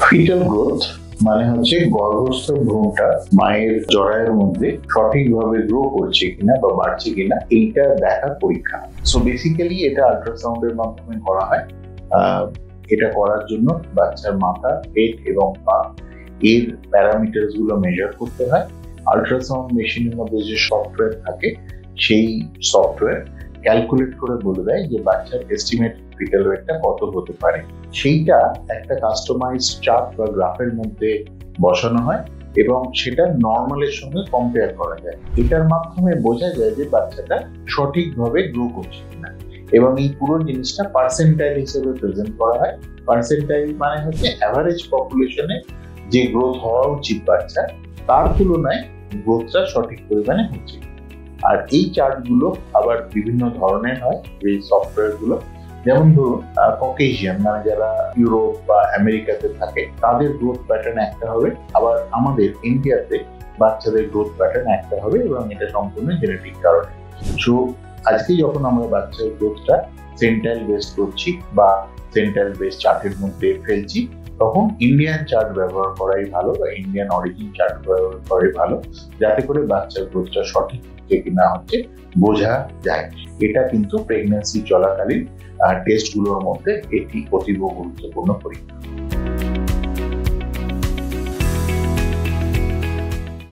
Fetal growth মানে হচ্ছে গর্ভস্থ ভ্রূণটা মায়ের জরায়ুর মধ্যে সঠিকভাবে গ্রো করছে কিনা বা বাড়ছে কিনা এইটা দেখার পরীক্ষা। সো বেসিক্যালি এটা আল্ট্রাসাউন্ডের মাধ্যমে করা হয়। এটা করার জন্য বাচ্চার মাথা, পেট এবং পা এর প্যারামিটারস গুলো মেজার করতে হয়। আল্ট্রাসাউন্ড মেশিনের মধ্যে যে সফটওয়্যার থাকে সেই সফটওয়্যার ক্যালকুলেট করে বলে দেয় যে বাচ্চার এস্টিমেট ফিটাল ওয়েটটা কত হতে পারে। সেইটা একটা কাস্টমাইজ চার্ট বা গ্রাফের মধ্যে বসানো হয় এবং সেটা নর্মালের সঙ্গে কম্পেয়ার করা যায়। এটার মাধ্যমে বোঝা যায় যে বাচ্চাটা সঠিকভাবে গ্রো করছে কিনা, এবং এই পুরো জিনিসটা পার্সেন্টাইল হিসেবে প্রেজেন্ট করা হয়। পার্সেন্টাইল মানে হচ্ছে অ্যাভারেজ পপুলেশনে যে গ্রোথ হওয়া উচিত বাচ্চা, তার তুলনায় গ্রোথটা সঠিক পরিমাণে হচ্ছে। আর এই চার্টগুলো আবার বিভিন্ন ধরনের হয়। এই সফটওয়্যারগুলো যেমন ধরুন ককেশিয়ান মানে যারা ইউরোপ বা আমেরিকাতে থাকে তাদের গ্রোথ প্যাটার্ন একটা হবে, আবার আমাদের ইন্ডিয়াতে বাচ্চাদের গ্রোথ প্যাটার্ন একটা হবে, এবং এটা সম্পূর্ণ জেনেটিক কারণে। সো আজকে যখন আমরা বাচ্চার গ্রোথটা সেন্টাইল বেস করছি বা সেন্টাইল বেস চার্টের মধ্যে ফেলছি, তখন ইন্ডিয়ান চার্ট ব্যবহার করাই ভালো বা ইন্ডিয়ান অরিজিন চার্ট ব্যবহার করাই ভালো, যাতে করে বাচ্চার গ্রোথটা সঠিক হচ্ছে কিনা হচ্ছে বোঝা যায়। এটা কিন্তু প্রেগন্যান্সি চলাকালীন টেস্টগুলোর মধ্যে এটি অতীব গুরুত্বপূর্ণ পরীক্ষা।